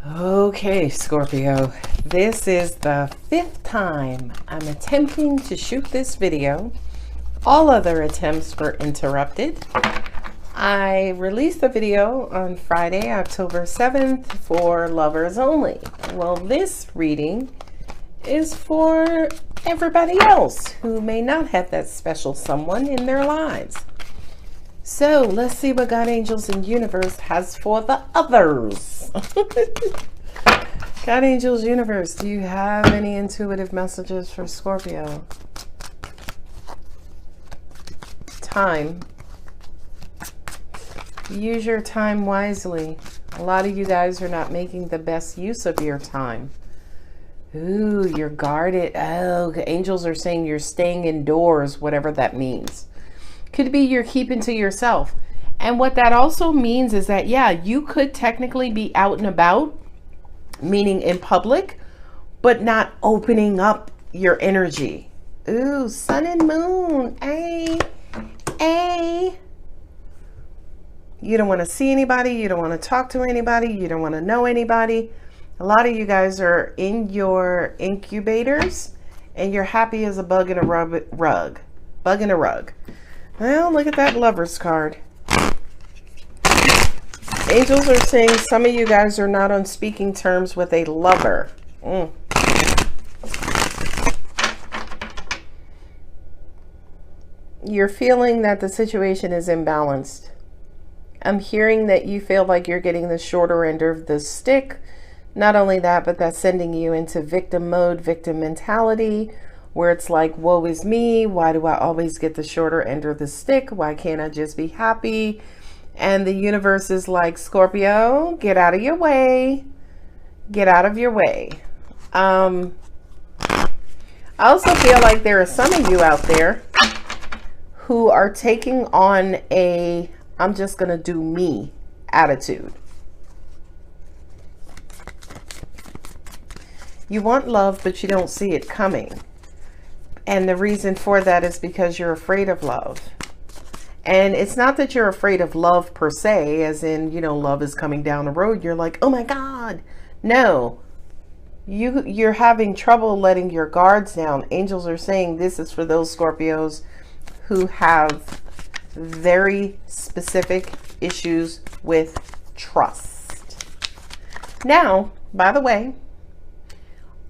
Okay, Scorpio, this is the 5th time I'm attempting to shoot this video. All other attempts were interrupted. I released the video on Friday, October 7th for lovers only. Well, this reading is for everybody else who may not have that special someone in their lives. So let's see what God, angels, and universe has for the others. God, angels, universe, do you have any intuitive messages for Scorpio? Time. Use your time wisely. A lot of you guys are not making the best use of your time. Ooh, you're guarded. Oh, angels are saying you're staying indoors, whatever that means. Could be you're keeping to yourself. And what that also means is that, yeah, you could technically be out and about, meaning in public, but not opening up your energy. Ooh, sun and moon. Hey. You don't want to see anybody. You don't want to talk to anybody. You don't want to know anybody. A lot of you guys are in your incubators and you're happy as a bug in a rug. Bug in a rug. Well, look at that Lovers card. Angels are saying some of you guys are not on speaking terms with a lover. You're feeling that the situation is imbalanced. I'm hearing that you feel like you're getting the shorter end of the stick. Not only that, but that's sending you into victim mode, victim mentality, where it's like, woe is me. Why do I always get the shorter end of the stick? Why can't I just be happy? And the universe is like, Scorpio, get out of your way. Get out of your way. I also feel like there are some of you out there who are taking on a I'm just going to do me attitude. You want love, but you don't see it coming. And the reason for that is because you're afraid of love. And it's not that you're afraid of love per se, as in, you know, love is coming down the road. You're like, oh my God. No, you're having trouble letting your guards down. Angels are saying this is for those Scorpios who have very specific issues with trust. Now, by the way,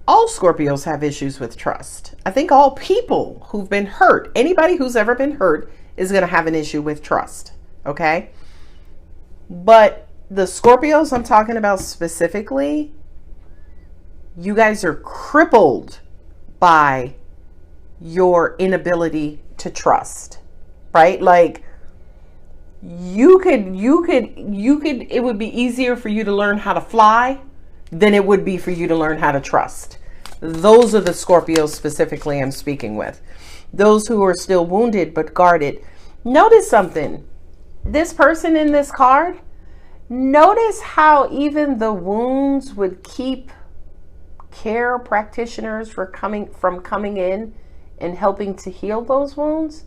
all Scorpios have issues with trust. I think all people who've been hurt, anybody who's ever been hurt is going to have an issue with trust. Okay. But the Scorpios I'm talking about specifically, you guys are crippled by your inability to trust, right? Like you could, it would be easier for you to learn how to fly than it would be for you to learn how to trust. Those are the Scorpios specifically I'm speaking with. Those who are still wounded but guarded. Notice something. This person in this card, notice how even the wounds would keep care practitioners from coming in and helping to heal those wounds,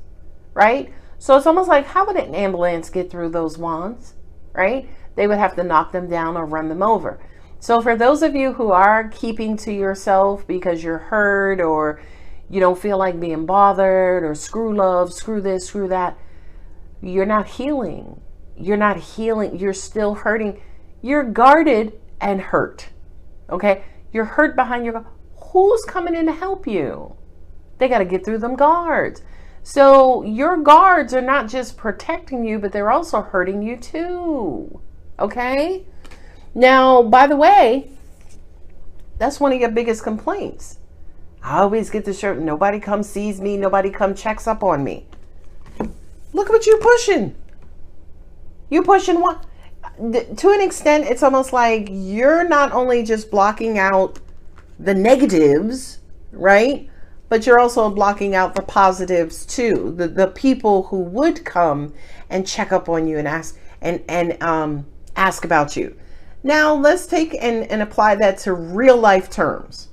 right? So it's almost like, how would an ambulance get through those wands, right? They would have to knock them down or run them over. So for those of you who are keeping to yourself because you're hurt or you don't feel like being bothered or screw love, screw this, screw that, you're not healing. You're not healing. You're still hurting. You're guarded and hurt. Okay? You're hurt behind your... Who's coming in to help you? They got to get through them guards. So your guards are not just protecting you, but they're also hurting you too. Okay? Now, by the way, that's one of your biggest complaints. I always get the shirt. Nobody comes sees me. Nobody comes checks up on me. Look what you're pushing. You pushing what? To an extent, it's almost like you're not only just blocking out the negatives, right? But you're also blocking out the positives too. The people who would come and check up on you and ask about you. Now let's take and apply that to real life terms.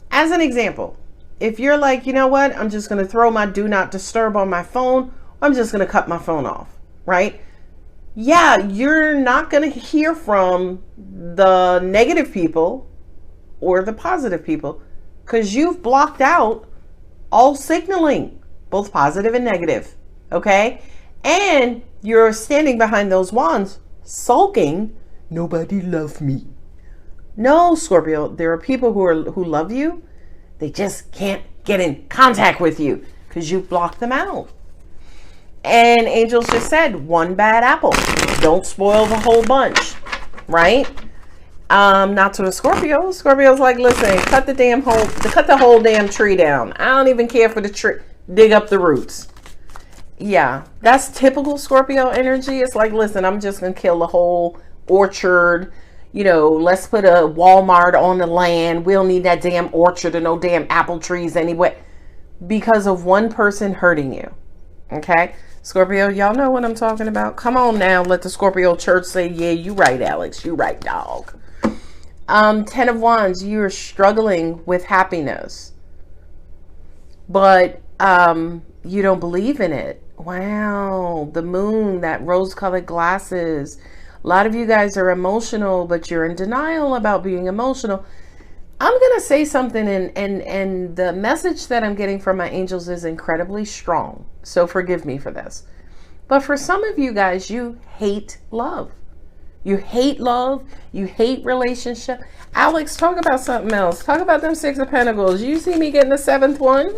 As an example, if you're like, you know what, I'm just going to throw my do not disturb on my phone. I'm just going to cut my phone off, right? yeah, you're not going to hear from the negative people or the positive people because you've blocked out all signaling, both positive and negative. Okay. And you're standing behind those wands sulking. Nobody loves me. No, Scorpio, there are people who love you. They just can't get in contact with you because you blocked them out. And angels just said, one bad apple. Don't spoil the whole bunch, right? Not to a Scorpio. Scorpio's like, listen, cut the whole damn tree down. I don't even care for the tree. Dig up the roots. Yeah, that's typical Scorpio energy. It's like, listen, I'm just going to kill the whole orchard. You know, let's put a Walmart on the land. We don't need that damn orchard or no damn apple trees anyway. Because of one person hurting you. Okay? Scorpio, y'all know what I'm talking about. Come on now. Let the Scorpio church say, yeah, you right, Alex. You right, dog. 10 of Wands, you're struggling with happiness. But you don't believe in it. Wow. The moon, that rose-colored glasses. A lot of you guys are emotional, but you're in denial about being emotional. I'm going to say something, and the message that I'm getting from my angels is incredibly strong. So forgive me for this. But for some of you guys, you hate love. You hate love. You hate relationship. Alex, talk about something else. Talk about them 6 of Pentacles. You see me getting the 7th one?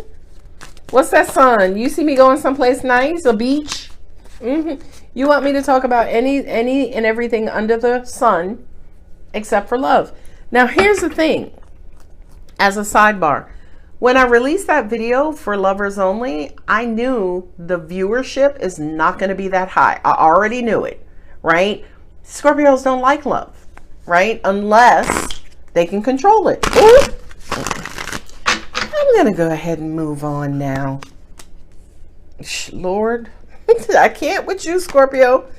What's that, sun? You see me going someplace nice? A beach? You want me to talk about any and everything under the sun except for love. Now, here's the thing. As a sidebar, when I released that video for lovers only, I knew the viewership is not going to be that high. I already knew it, right? Scorpios don't like love, right? Unless they can control it. Ooh. I'm going to go ahead and move on now. Lord, I can't with you, Scorpio.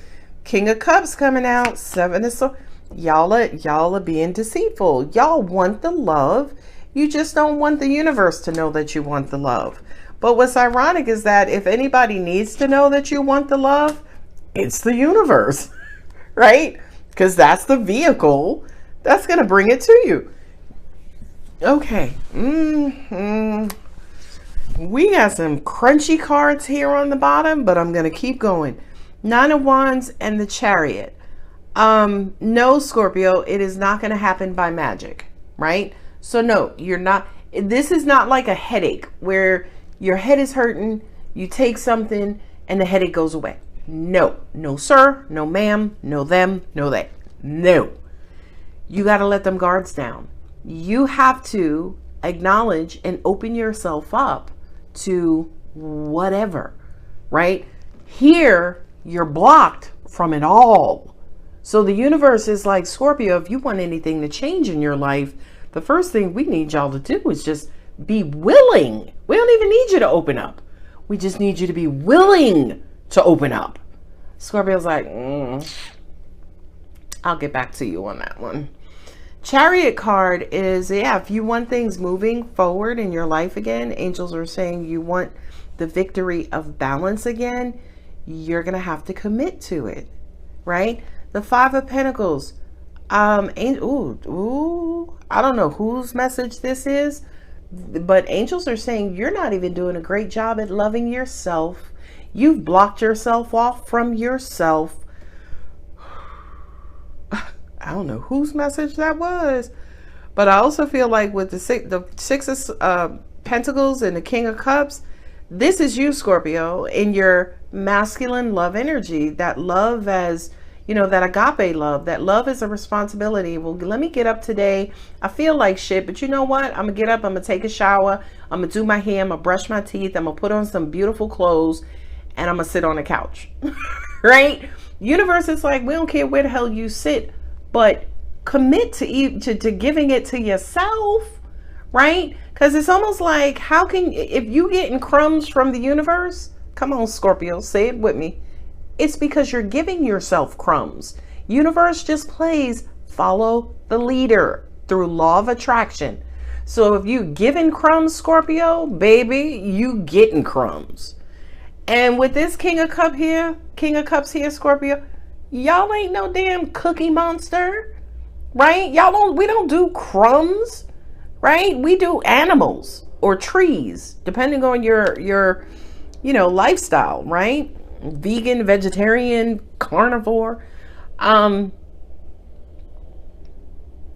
King of Cups coming out. 7 of Swords. Y'all are being deceitful. Y'all want the love. You just don't want the universe to know that you want the love. But what's ironic is that if anybody needs to know that you want the love, it's the universe, right? Because that's the vehicle that's going to bring it to you. Okay. We got some crunchy cards here on the bottom, but I'm going to keep going. 9 of Wands and the Chariot. No, Scorpio, it is not going to happen by magic, right? So no, you're not. This is not like a headache where your head is hurting, you take something and the headache goes away. No, no, sir, no, ma'am, no, them, no, they. No. You got to let them guards down. You have to acknowledge and open yourself up to whatever, right? Here, you're blocked from it all. So the universe is like, Scorpio, if you want anything to change in your life, the first thing we need y'all to do is just be willing. We don't even need you to open up. We just need you to be willing to open up. Scorpio's like, I'll get back to you on that one. Chariot card is, yeah, if you want things moving forward in your life again, angels are saying you want the victory of balance again, you're going to have to commit to it, right? The 5 of Pentacles. I don't know whose message this is, but angels are saying you're not even doing a great job at loving yourself. You've blocked yourself off from yourself. I don't know whose message that was, but I also feel like with the 6 of Pentacles and the King of Cups, this is you, Scorpio, in your masculine love energy, that love as, you know, that agape love, that love is a responsibility. Well, let me get up today. I feel like shit, but you know what? I'm gonna get up, I'm gonna take a shower, I'm gonna do my hair, I'm gonna brush my teeth, I'm gonna put on some beautiful clothes, and I'm gonna sit on the couch, right? Universe is like, we don't care where the hell you sit, but commit to giving it to yourself, right? Because it's almost like, how can, if you getting crumbs from the universe, come on, Scorpio, say it with me. It's because you're giving yourself crumbs. Universe just plays follow the leader through law of attraction. So if you giving crumbs, Scorpio, baby, you getting crumbs. And with this King of Cups here, Scorpio, Y'all ain't no damn Cookie Monster, right? We don't do crumbs, right? We do animals or trees, depending on your lifestyle, right? Vegan, vegetarian, carnivore.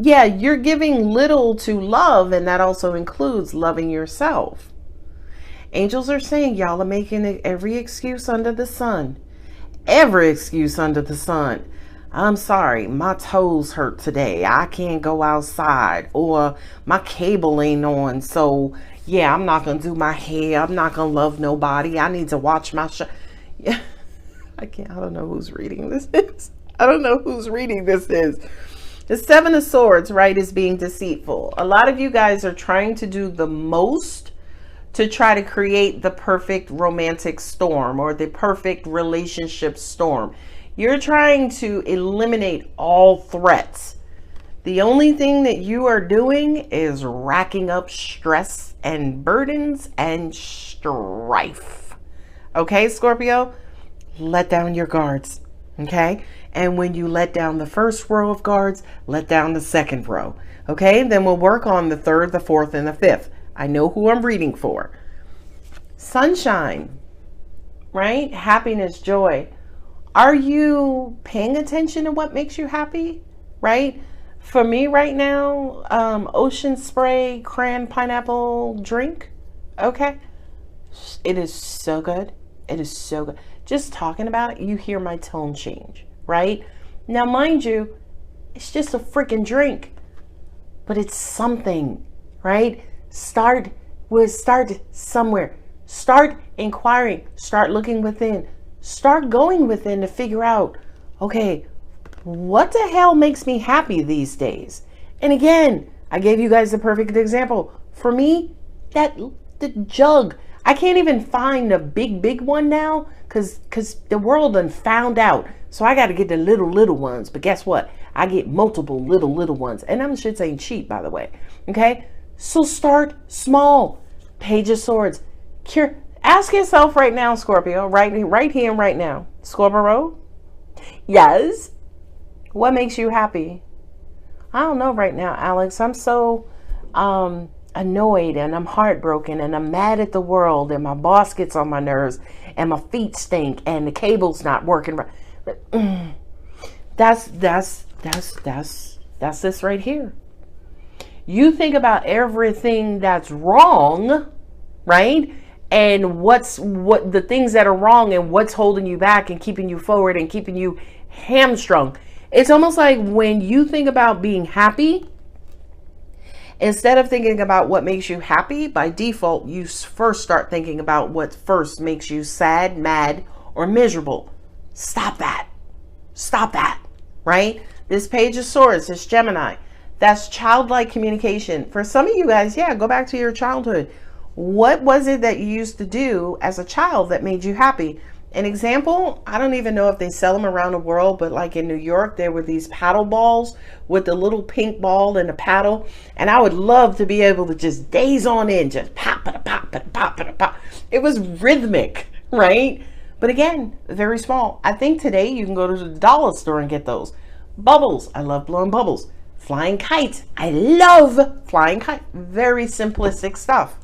Yeah, you're giving little to love, and that also includes loving yourself. Angels are saying y'all are making every excuse under the sun. Every excuse under the sun. I'm sorry, my toes hurt today. I can't go outside. Or my cable ain't on. So, yeah, I'm not going to do my hair. I'm not going to love nobody. I need to watch my show. Yeah, I don't know whose reading this is. I don't know whose reading this is. The Seven of Swords, right, is being deceitful. A lot of you guys are trying to do the most to try to create the perfect romantic storm or the perfect relationship storm. You're trying to eliminate all threats. The only thing that you are doing is racking up stress and burdens and strife. Okay, Scorpio? Let down your guards. Okay? And when you let down the first row of guards, let down the second row. Okay? Then we'll work on the third, the fourth, and the fifth. I know who I'm reading for. Sunshine, right? Happiness, joy. Are you paying attention to what makes you happy, right? For me right now, ocean spray, cran pineapple drink. Okay. It is so good. It is so good. Just talking about it, you hear my tone change, right? Now, mind you, it's just a freaking drink, but it's something, right? Start somewhere. Start inquiring. Start looking within. Start going within to figure out, okay, what the hell makes me happy these days? And again, I gave you guys the perfect example. For me, the jug. I can't even find a big one now because the world done found out. So I got to get the little ones. But guess what? I get multiple little ones. And them shits ain't cheap, by the way. Okay? So start small. Page of Swords. Ask yourself right now, Scorpio, right here and right now. Scorpio? Yes? What makes you happy? I don't know right now, Alex. I'm so annoyed and I'm heartbroken and I'm mad at the world and my boss gets on my nerves and my feet stink and the cable's not working right. That's this right here. You think about everything that's wrong, right? And what the things that are wrong and what's holding you back and keeping you forward and keeping you hamstrung. It's almost like when you think about being happy, instead of thinking about what makes you happy, by default, you first start thinking about what first makes you sad, mad, or miserable. Stop that. Stop that, right? This Page of Swords, this Gemini, that's childlike communication. For some of you guys, yeah, go back to your childhood. What was it that you used to do as a child that made you happy? An example, I don't even know if they sell them around the world, but like in New York, there were these paddle balls with the little pink ball and a paddle. And I would love to be able to just days on end, just pop, pop. It was rhythmic, right? But again, very small. I think today you can go to the dollar store and get those. Bubbles, I love blowing bubbles. Flying kite, I love flying kite. Very simplistic stuff.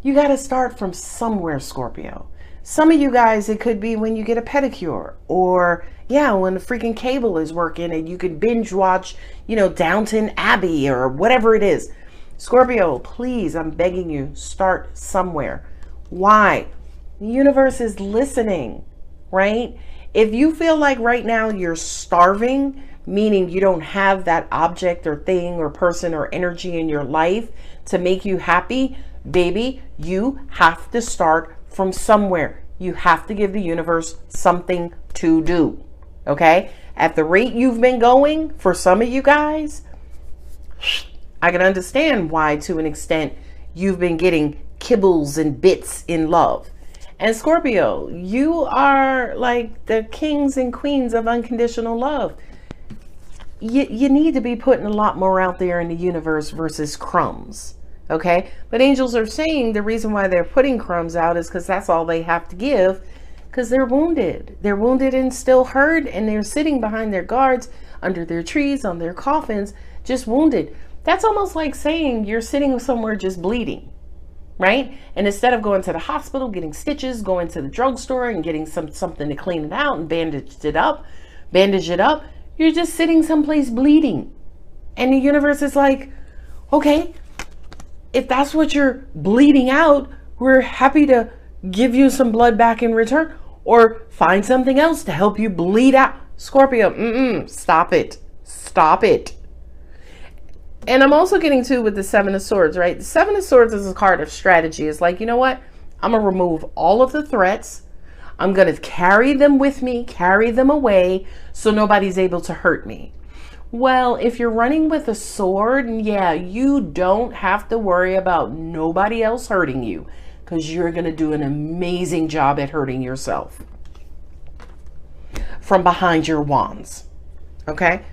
You got to start from somewhere, Scorpio. Some of you guys, it could be when you get a pedicure or, yeah, when the freaking cable is working and you can binge watch, Downton Abbey or whatever it is. Scorpio, please, I'm begging you, start somewhere. Why? The universe is listening, right? If you feel like right now you're starving, meaning you don't have that object or thing or person or energy in your life to make you happy, baby, you have to start from somewhere. You have to give the universe something to do. Okay? At the rate you've been going, for some of you guys, I can understand why, to an extent, you've been getting kibbles and bits in love. And Scorpio, you are like the kings and queens of unconditional love. You need to be putting a lot more out there in the universe versus crumbs. Okay, but angels are saying the reason why they're putting crumbs out is because that's all they have to give, Because they're wounded. They're wounded and still hurt, and they're sitting behind their guards, under their trees, on their coffins, just wounded. That's almost like saying you're sitting somewhere just bleeding, right? And instead of going to the hospital, getting stitches, going to the drugstore and getting something to clean it out and bandage it up, you're just sitting someplace bleeding. And the universe is like, okay, if that's what you're bleeding out, we're happy to give you some blood back in return, or find something else to help you bleed out. Scorpio, stop it. Stop it. And I'm also getting to with the Seven of Swords, right? The Seven of Swords is a card of strategy. It's like, you know what? I'm going to remove all of the threats. I'm going to carry them with me, carry them away, so nobody's able to hurt me. Well, if you're running with a sword, yeah, you don't have to worry about nobody else hurting you, because you're going to do an amazing job at hurting yourself from behind your wands. Okay?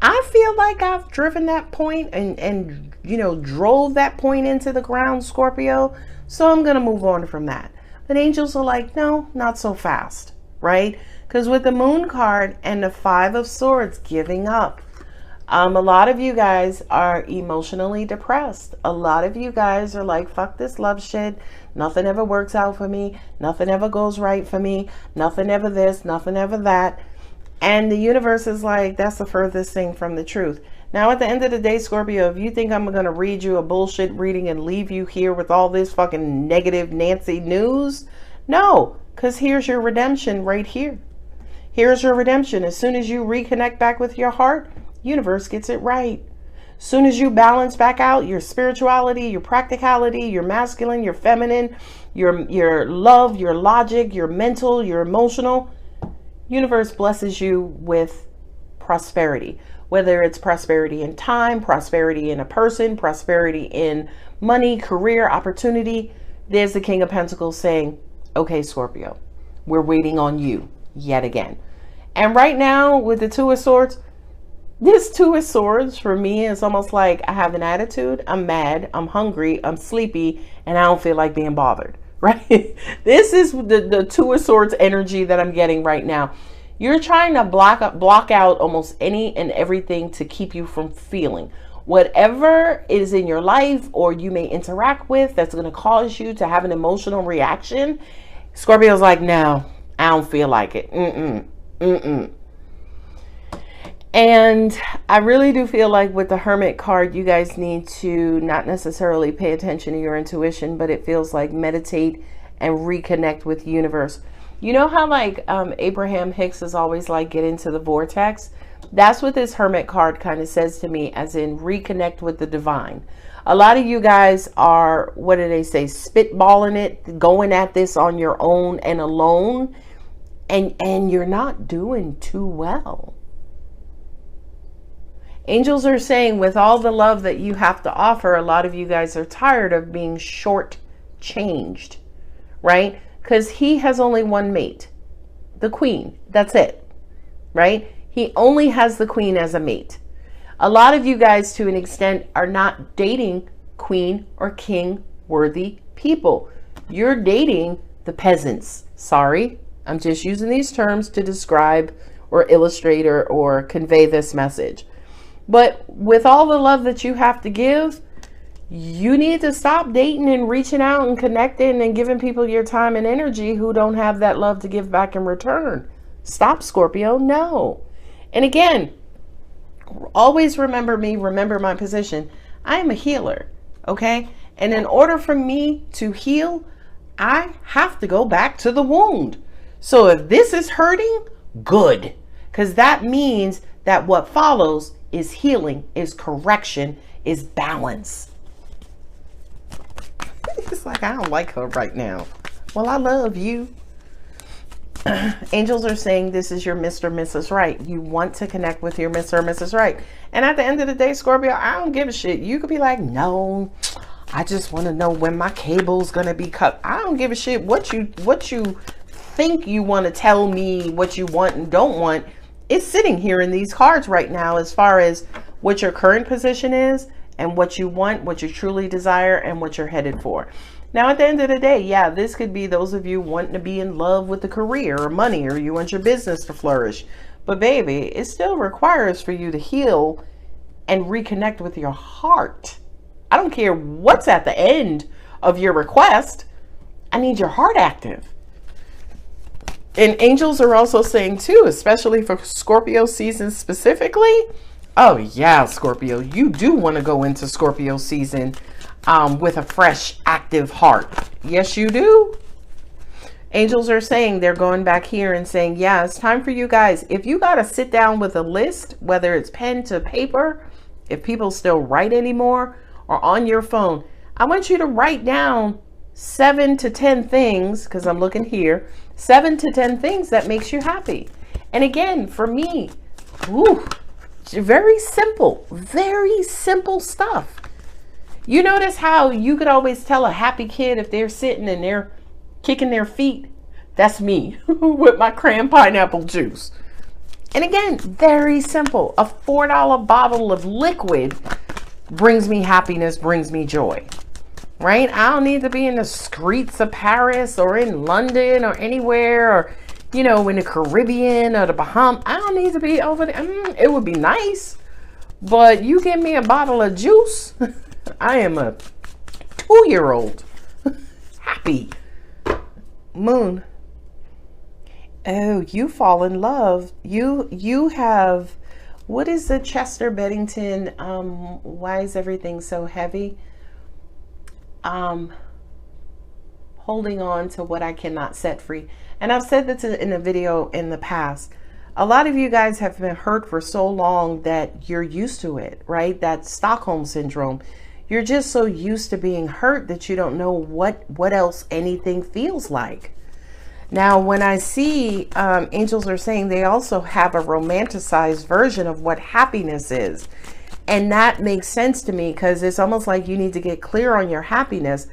I feel like I've driven that point and you know, drove that point into the ground, Scorpio. So I'm going to move on from that. But angels are like, no, not so fast, right? Because with the Moon card and the Five of Swords, giving up. A lot of you guys are emotionally depressed. A lot of you guys are like, fuck this love shit. Nothing ever works out for me. Nothing ever goes right for me. Nothing ever this, nothing ever that. And the universe is like, that's the furthest thing from the truth. Now, at the end of the day, Scorpio, if you think I'm going to read you a bullshit reading and leave you here with all this fucking negative Nancy news, no, because here's your redemption right here. Here's your redemption. As soon as you reconnect back with your heart, universe gets it right. Soon as you balance back out your spirituality, your practicality, your masculine, your feminine, your love, your logic, your mental, your emotional, universe blesses you with prosperity. Whether it's prosperity in time, prosperity in a person, prosperity in money, career, opportunity. There's the King of Pentacles saying, okay, Scorpio, we're waiting on you yet again. And right now with the Two of Swords, this Two of Swords for me is almost like I have an attitude. I'm mad, I'm hungry, I'm sleepy, and I don't feel like being bothered, right? This is the Two of Swords energy that I'm getting right now. You're trying to block out almost any and everything to keep you from feeling. Whatever is in your life or you may interact with that's going to cause you to have an emotional reaction, Scorpio's like, no, I don't feel like it. And I really do feel like with the Hermit card, you guys need to not necessarily pay attention to your intuition, but it feels like meditate and reconnect with the universe. You know how like Abraham Hicks is always like, get into the vortex? That's what this Hermit card kind of says to me, as in reconnect with the divine. A lot of you guys are, what do they say, spitballing it, going at this on your own and alone, and you're not doing too well. Angels are saying with all the love that you have to offer, a lot of you guys are tired of being short-changed, right? Because he has only one mate, the queen. That's it, right? He only has the queen as a mate. A lot of you guys, to an extent, are not dating queen or king worthy people. You're dating the peasants. Sorry, I'm just using these terms to describe or illustrate or convey this message. But with all the love that you have to give, you need to stop dating and reaching out and connecting and giving people your time and energy who don't have that love to give back in return. Stop, Scorpio. No. And again, always remember me, remember my position. I am a healer, okay? And in order for me to heal, I have to go back to the wound. So if this is hurting, good. Because that means that what follows is healing, is correction, is balance. It's like, I don't like her right now. Well, I love you. Angels are saying this is your Mr. Mrs. Right. You want to connect with your Mr. or Mrs. Right. And at the end of the day, Scorpio, I don't give a shit. You could be like, no, I just want to know when my cable's going to be cut. I don't give a shit what you think you want to tell me, what you want and don't want. It's sitting here in these cards right now as far as what your current position is and what you want, what you truly desire, and what you're headed for. Now, at the end of the day, yeah, this could be those of you wanting to be in love with a career or money, or you want your business to flourish. But baby, it still requires for you to heal and reconnect with your heart. I don't care what's at the end of your request. I need your heart active. And angels are also saying too, especially for Scorpio season specifically. Oh yeah, Scorpio, you do want to go into Scorpio season with a fresh, active heart. Yes, you do. Angels are saying, they're going back here and saying, yeah, it's time for you guys. If you got to sit down with a list, whether it's pen to paper, if people still write anymore, or on your phone, I want you to write down 7 to 10 things, because I'm looking here, 7 to 10 things that makes you happy. And again, for me, very simple stuff. You notice how you could always tell a happy kid if they're sitting and they're kicking their feet? That's me with my cran pineapple juice. And again, very simple. A $4 bottle of liquid brings me happiness, brings me joy, right? I don't need to be in the streets of Paris or in London or anywhere, or, you know, in the Caribbean or the Bahamas. I don't need to be over there. It would be nice, but you give me a bottle of juice, I am a 2-year-old happy. Moon. Oh, you fall in love. You have, what is the Chester Bennington? Why is everything so heavy? Holding on to what I cannot set free. And I've said this in a video in the past. A lot of you guys have been hurt for so long that you're used to it, right? That Stockholm syndrome. You're just so used to being hurt that you don't know what else anything feels like. Now, when I see angels are saying they also have a romanticized version of what happiness is. And that makes sense to me, because it's almost like you need to get clear on your happiness.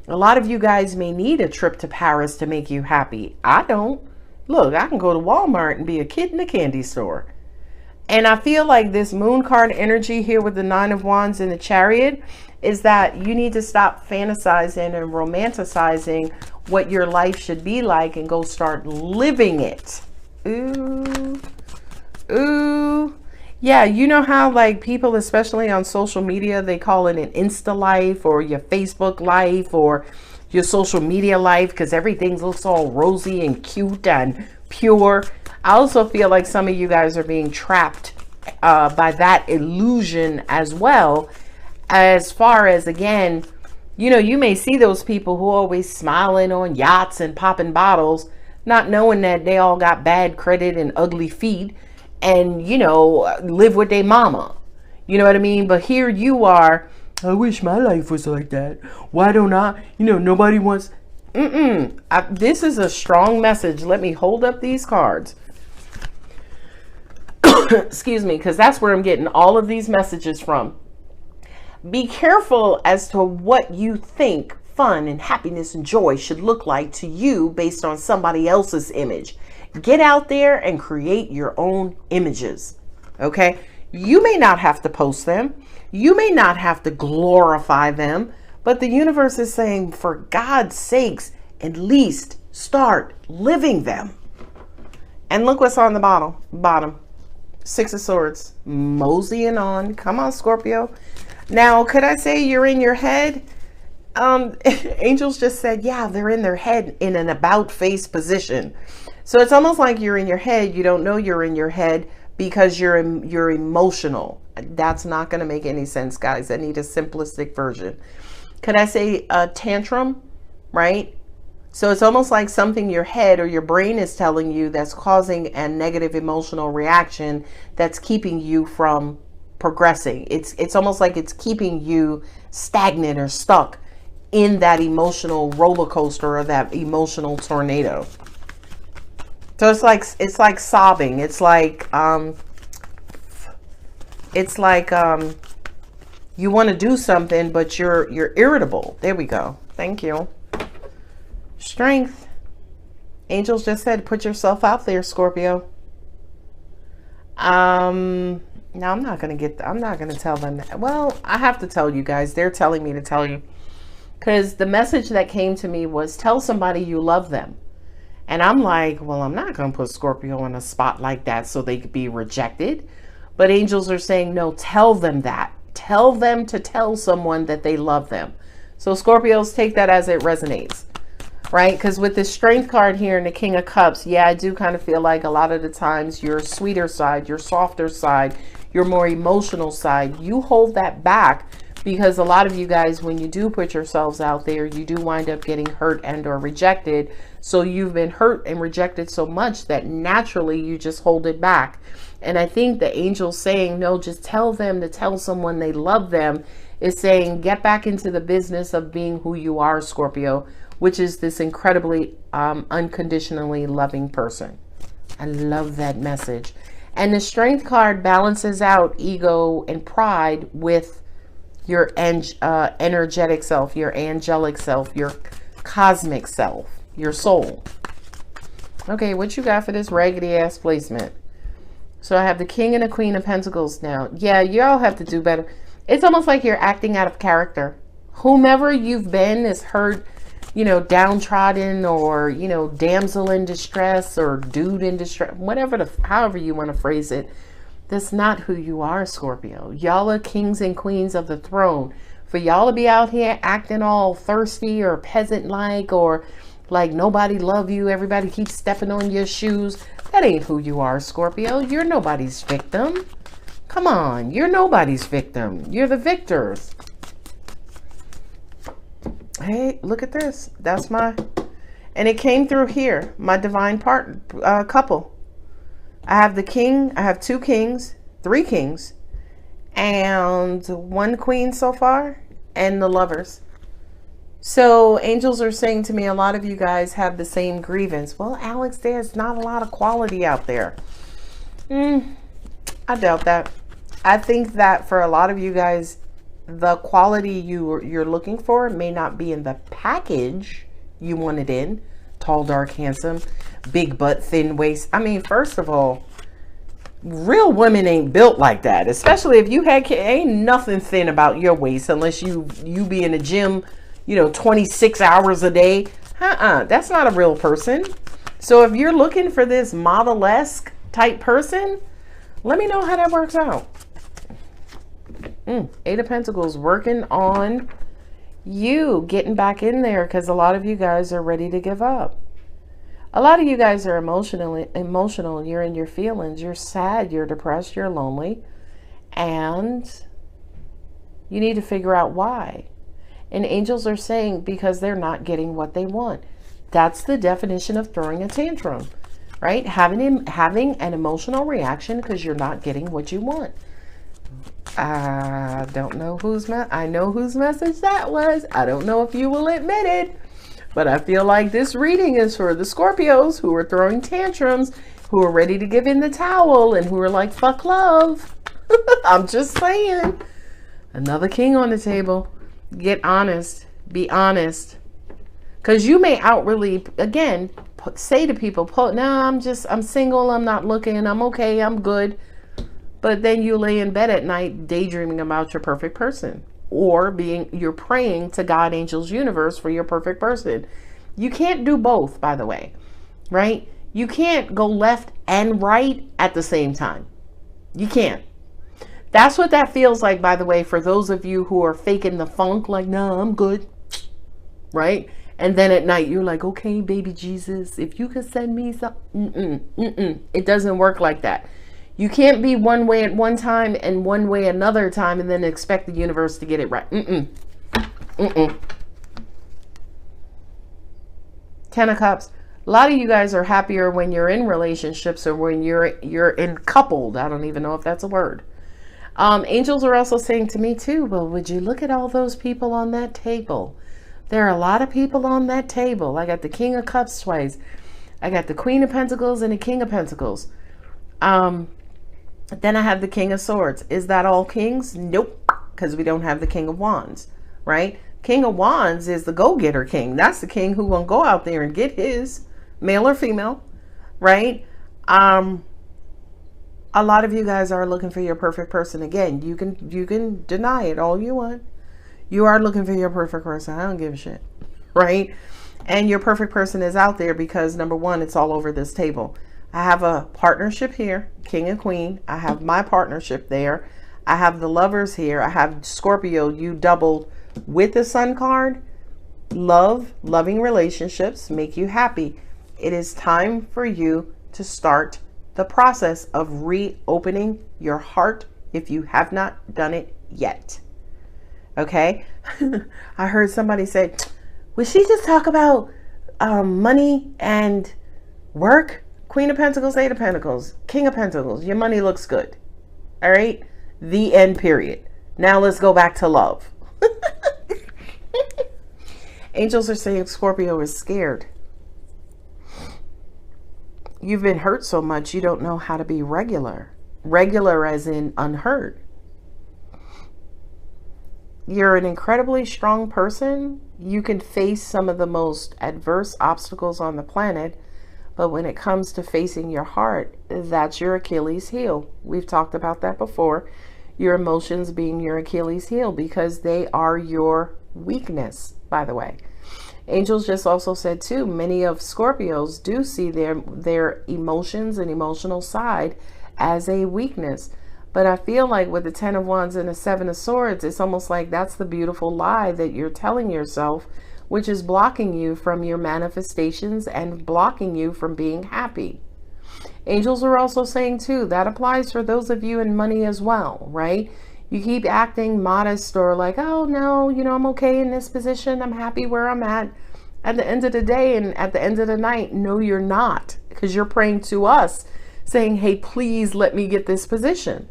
A lot of you guys may need a trip to Paris to make you happy. I don't. Look, I can go to Walmart and be a kid in a candy store. And I feel like this moon card energy here with the 9 of Wands and the Chariot is that you need to stop fantasizing and romanticizing what your life should be like and go start living it. Ooh. Ooh. Yeah, you know how like people, especially on social media, they call it an Insta life or your Facebook life or your social media life, because everything looks all rosy and cute and pure. I also feel like some of you guys are being trapped by that illusion as well. As far as, again, you know, you may see those people who are always smiling on yachts and popping bottles, not knowing that they all got bad credit and ugly feet and, you know, live with their mama. You know what I mean? But here you are, I wish my life was like that. Why don't I? You know, nobody wants... This is a strong message. Let me hold up these cards. Excuse me, because that's where I'm getting all of these messages from. Be careful as to what you think fun and happiness and joy should look like to you based on somebody else's image. Get out there and create your own images. Okay? You may not have to post them. You may not have to glorify them, but the universe is saying, for God's sakes, at least start living them. And look what's on the bottom. 6 of Swords. Moseying on. Come on, Scorpio. Now, could I say you're in your head? Angels just said, yeah, they're in their head in an about face position. So it's almost like you're in your head. You don't know you're in your head because you're emotional. That's not going to make any sense, guys. I need a simplistic version. Could I say a tantrum, right? So it's almost like something your head or your brain is telling you that's causing a negative emotional reaction that's keeping you from progressing. It's almost like it's keeping you stagnant or stuck in that emotional roller coaster or that emotional tornado. So it's like sobbing. It's like you want to do something, but you're irritable. There we go. Thank you. Strength. Angels just said, put yourself out there, Scorpio. Now I'm not going to tell them that. Well, I have to tell you guys. They're telling me to tell you. Because the message that came to me was tell somebody you love them. And I'm like, well, I'm not going to put Scorpio in a spot like that so they could be rejected. But angels are saying, no, tell them that. Tell them to tell someone that they love them. So Scorpios, take that as it resonates, right? Because with the Strength card here and the King of Cups, yeah, I do kind of feel like a lot of the times your sweeter side, your softer side, your more emotional side, you hold that back. Because a lot of you guys, when you do put yourselves out there, you do wind up getting hurt and or rejected. So you've been hurt and rejected so much that naturally you just hold it back. And I think the angels saying, no, just tell them to tell someone they love them is saying, get back into the business of being who you are, Scorpio, which is this incredibly unconditionally loving person. I love that message. And the Strength card balances out ego and pride with your energetic self, your angelic self, your cosmic self, your soul. Okay, what you got for this raggedy ass placement? So I have the King and the Queen of Pentacles now. Yeah, y'all have to do better. It's almost like you're acting out of character. Whomever you've been is hurt, you know, downtrodden, or, you know, damsel in distress, or dude in distress, whatever, however you want to phrase it. That's not who you are, Scorpio. Y'all are kings and queens of the throne. For y'all to be out here acting all thirsty or peasant-like, or like nobody love you, everybody keeps stepping on your shoes, that ain't who you are, Scorpio. You're nobody's victim. Come on, you're nobody's victim. You're the victors. Hey, look at this. That's my, and it came through here, my divine couple. I have the king, I have 2 kings, 3 kings, and 1 queen so far, and the lovers. So angels are saying to me, a lot of you guys have the same grievance. Well, Alex, there's not a lot of quality out there. I doubt that. I think that for a lot of you guys, the quality you're looking for may not be in the package you want it in. Tall, dark, handsome, big butt, thin waist. I mean, first of all, real women ain't built like that. Especially if you had, ain't nothing thin about your waist unless you be in the gym, you know, 26 hours a day. That's not a real person. So if you're looking for this model-esque type person, let me know how that works out. 8 of Pentacles, working on you getting back in there, because a lot of you guys are ready to give up. A lot of you guys are emotional. You're in your feelings. You're sad. You're depressed. You're lonely. And you need to figure out why. And angels are saying because they're not getting what they want. That's the definition of throwing a tantrum, right? Having an emotional reaction because you're not getting what you want. I don't know I know whose message that was. I don't know if you will admit it, but I feel like this reading is for the Scorpios who are throwing tantrums, who are ready to give in the towel, and who are like, fuck love. I'm just saying. Another king on the table. Get honest. Be honest. Because you may outwardly, again, say to people, no, I'm single, I'm not looking, I'm okay, I'm good. But then you lay in bed at night daydreaming about your perfect person, or you're praying to God, angels, universe for your perfect person. You can't do both, by the way, right? You can't go left and right at the same time. You can't. That's what that feels like, by the way, for those of you who are faking the funk, like, no, I'm good, right? And then at night, you're like, okay, baby Jesus, if you could send me some, It doesn't work like that. You can't be one way at one time and one way another time and then expect the universe to get it right. 10 of Cups. A lot of you guys are happier when you're in relationships, or when you're in coupled. I don't even know if that's a word. Angels are also saying to me too, well, would you look at all those people on that table? There are a lot of people on that table. I got the King of Cups twice. I got the Queen of Pentacles and the King of Pentacles. Then I have the King of Swords. Is that all kings? Nope, because we don't have the King of Wands, right? King of Wands is the go-getter king. That's the king who will go out there and get his, male or female, right? A lot of you guys are looking for your perfect person. Again, you can deny it all you want. You are looking for your perfect person. I don't give a shit. Right? And your perfect person is out there because, number one, it's all over this table. I have a partnership here, king and queen. I have my partnership there. I have the lovers here. I have Scorpio. You doubled with the sun card. Love, loving relationships make you happy. It is time for you to start the process of reopening your heart if you have not done it yet. Okay? I heard somebody say, would she just talk about money and work? Queen of Pentacles, Eight of Pentacles, King of Pentacles. Your money looks good. All right? The end, period. Now let's go back to love. Angels are saying Scorpio is scared. You've been hurt so much you don't know how to be regular. Regular as in unhurt. You're an incredibly strong person. You can face some of the most adverse obstacles on the planet. But when it comes to facing your heart, that's your Achilles heel. We've talked about that before. Your emotions being your Achilles heel because they are your weakness, by the way. Angels just also said too, many of Scorpios do see their emotions and emotional side as a weakness. But I feel like with the 10 of Wands and the 7 of Swords, it's almost like that's the beautiful lie that you're telling yourself, which is blocking you from your manifestations and blocking you from being happy. Angels are also saying too, that applies for those of you in money as well, right? You keep acting modest or like, oh no, you know, I'm okay in this position. I'm happy where I'm at. At the end of the day and at the end of the night, no, you're not, because you're praying to us saying, hey, please let me get this position.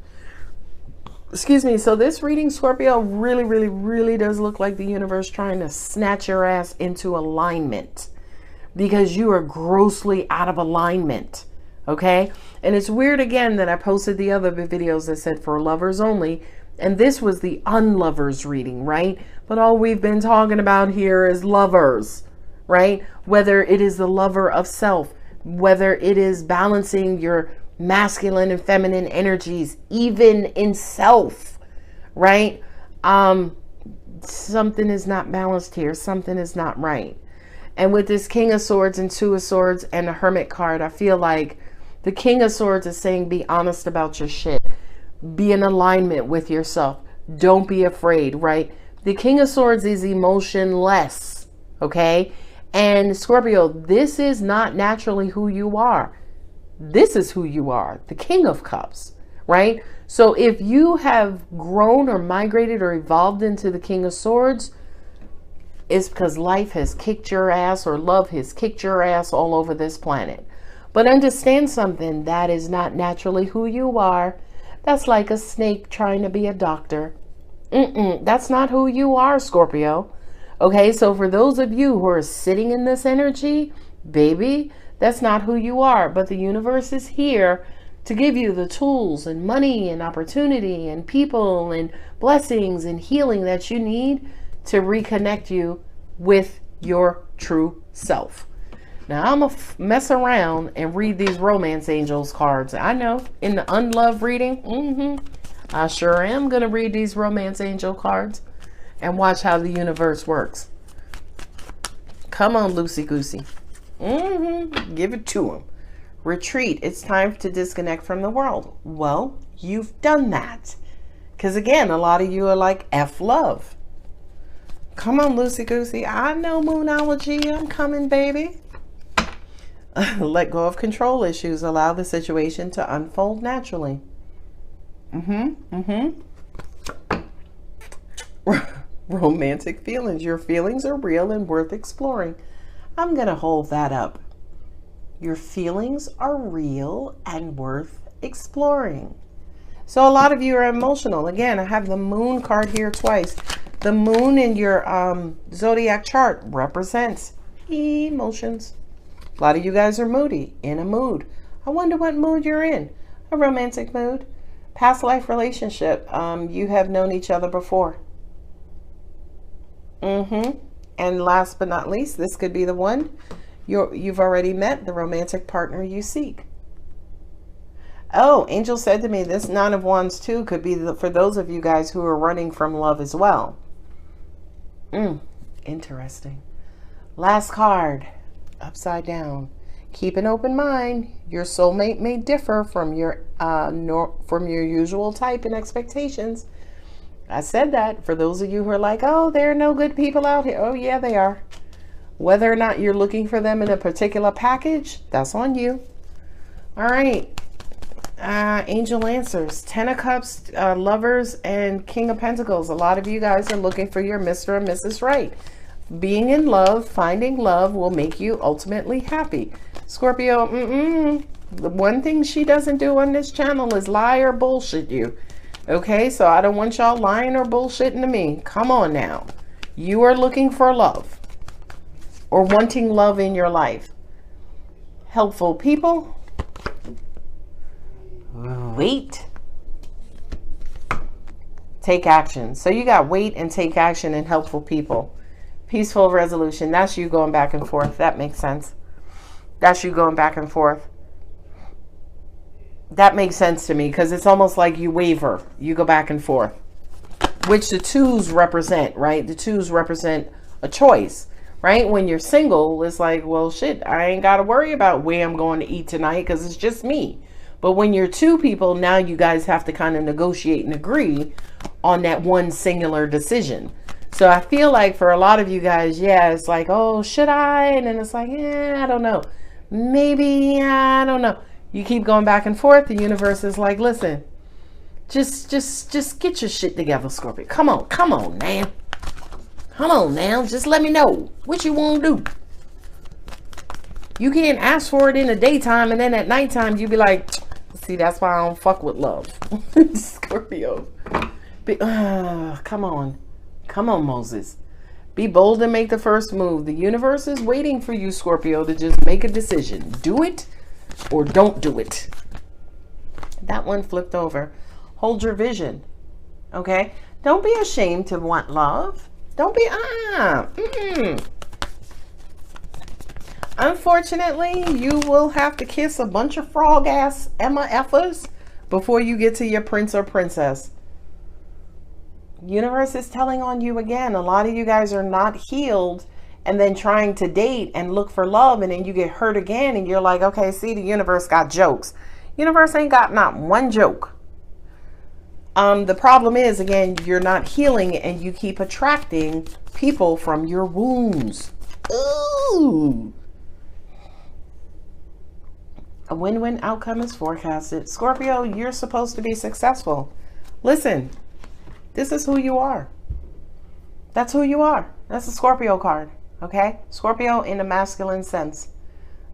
Excuse me. So this reading, Scorpio, really, really, really does look like the universe trying to snatch your ass into alignment because you are grossly out of alignment. Okay. And it's weird again that I posted the other videos that said for lovers only. And this was the unlovers reading, right? But all we've been talking about here is lovers, right? Whether it is the lover of self, whether it is balancing your masculine and feminine energies, even in self, right? Something is not balanced here. Something is not right. And with this King of Swords and Two of Swords and the Hermit card, I feel like the King of Swords is saying, be honest about your shit. Be in alignment with yourself. Don't be afraid, right? The King of Swords is emotionless, okay? And Scorpio, this is not naturally who you are. This is who you are, the King of Cups, right? So if you have grown or migrated or evolved into the King of Swords, it's because life has kicked your ass or love has kicked your ass all over this planet. But understand something, that is not naturally who you are. That's like a snake trying to be a doctor. That's not who you are, Scorpio. Okay, so for those of you who are sitting in this energy, baby, that's not who you are. But the universe is here to give you the tools and money and opportunity and people and blessings and healing that you need to reconnect you with your true self. Now, I'm going to mess around and read these romance angels cards. I know, in the unloved reading, I sure am going to read these romance angel cards and watch how the universe works. Come on, loosey-goosey. Give it to them. Retreat. It's time to disconnect from the world. Well, you've done that. Because again, a lot of you are like, F love. Come on, loosey-goosey. I know moonology. I'm coming, baby. Let go of control issues. Allow the situation to unfold naturally. Romantic feelings. Your feelings are real and worth exploring. I'm going to hold that up. Your feelings are real and worth exploring. So a lot of you are emotional. Again, I have the moon card here twice. The moon in your zodiac chart represents emotions. A lot of you guys are moody, in a mood. I wonder what mood you're in. A romantic mood. Past life relationship. You have known each other before. And last but not least, this could be the one you've already met, the romantic partner you seek. Oh, Angel said to me, this Nine of Wands too could be for those of you guys who are running from love as well. Interesting. Last card, upside down. Keep an open mind. Your soulmate may differ from your usual type and expectations. I said that for those of you who are like, oh, there are no good people out here. Oh, yeah, they are. Whether or not you're looking for them in a particular package, that's on you. All right. Angel answers. 10 of Cups, Lovers, and King of Pentacles. A lot of you guys are looking for your Mr. and Mrs. Right. Being in love, finding love will make you ultimately happy. Scorpio, the one thing she doesn't do on this channel is lie or bullshit you. Okay, so I don't want y'all lying or bullshitting to me. Come on now. You are looking for love or wanting love in your life. Helpful people. Wait. Take action. So you got wait and take action and helpful people. Peaceful resolution. That's you going back and forth. That makes sense. That's you going back and forth. That makes sense to me because it's almost like you waver. You go back and forth. Which the twos represent, right? The twos represent a choice, right? When you're single, it's like, well, shit, I ain't got to worry about where I'm going to eat tonight because it's just me. But when you're two people, now you guys have to kind of negotiate and agree on that one singular decision. So I feel like for a lot of you guys, yeah, it's like, oh, should I? And then it's like, yeah, I don't know. Maybe, I don't know. You keep going back and forth. The universe is like, listen, just get your shit together, Scorpio. Come on now. Come on now. Just let me know what you want to do. You can't ask for it in the daytime and then at nighttime you be like, see, that's why I don't fuck with love. Scorpio. Come on. Come on, Moses. Be bold and make the first move. The universe is waiting for you, Scorpio, to just make a decision. Do it or don't do it. That one flipped over. Hold your vision. Okay? Don't be ashamed to want love. Don't be, Unfortunately, you will have to kiss a bunch of frog ass Emma effers before you get to your prince or princess. Universe is telling on you again. A lot of you guys are not healed and then trying to date and look for love, and then you get hurt again and you're like, okay, see, the universe got jokes. Universe ain't got not one joke. The problem is, again, you're not healing and you keep attracting people from your wounds. Ooh. A win-win outcome is forecasted. Scorpio, you're supposed to be successful. Listen, this is who you are. That's who you are. That's a Scorpio card. Okay? Scorpio in the masculine sense.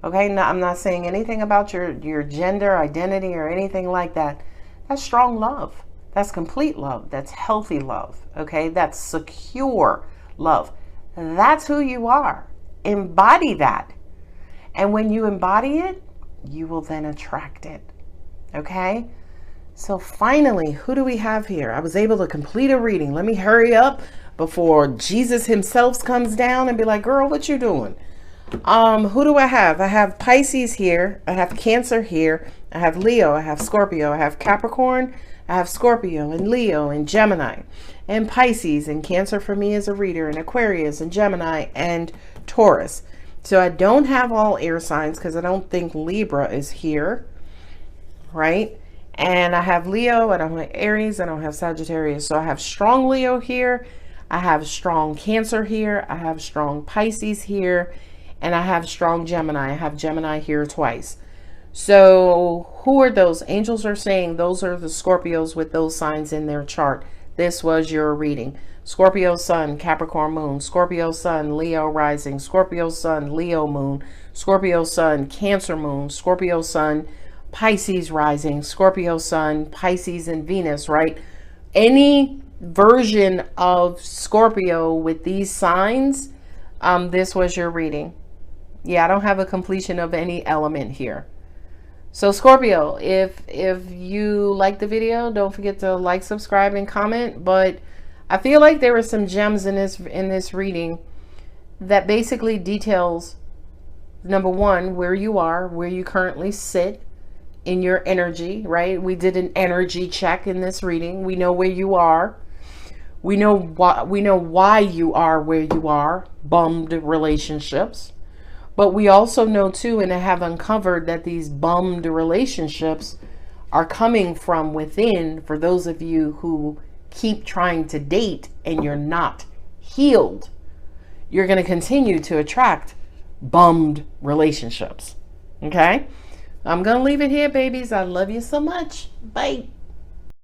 Okay? Now, I'm not saying anything about your gender, identity, or anything like that. That's strong love. That's complete love. That's healthy love. Okay? That's secure love. That's who you are. Embody that. And when you embody it, you will then attract it. Okay? So finally, who do we have here? I was able to complete a reading. Let me hurry up before Jesus himself comes down and be like, girl, what you doing? Who do I have? I have Pisces here. I have Cancer here. I have Leo. I have Scorpio. I have Capricorn. I have Scorpio and Leo and Gemini and Pisces, and Cancer for me is a reader, and Aquarius and Gemini and Taurus. So I don't have all air signs because I don't think Libra is here, right? And I have Leo, I don't have Aries, I don't have Sagittarius. So I have strong Leo here, I have strong Cancer here, I have strong Pisces here, and I have strong Gemini. I have Gemini here twice. So who are those? Angels are saying those are the Scorpios with those signs in their chart. This was your reading. Scorpio Sun, Capricorn Moon, Scorpio Sun, Leo Rising, Scorpio Sun, Leo Moon, Scorpio Sun, Cancer Moon, Scorpio Sun, Pisces Rising, Scorpio Sun, Pisces and Venus, right? Any version of Scorpio with these signs, this was your reading. Yeah, I don't have a completion of any element here. So Scorpio, if you like the video, don't forget to like, subscribe, and comment. But I feel like there were some gems in this reading that basically details, number one, where you are, where you currently sit in your energy, right? We did an energy check in this reading. We know where you are. We know why you are where you are, bummed relationships. But we also know too, and have uncovered, that these bummed relationships are coming from within. For those of you who keep trying to date and you're not healed, you're going to continue to attract bummed relationships. Okay? I'm going to leave it here, babies. I love you so much. Bye.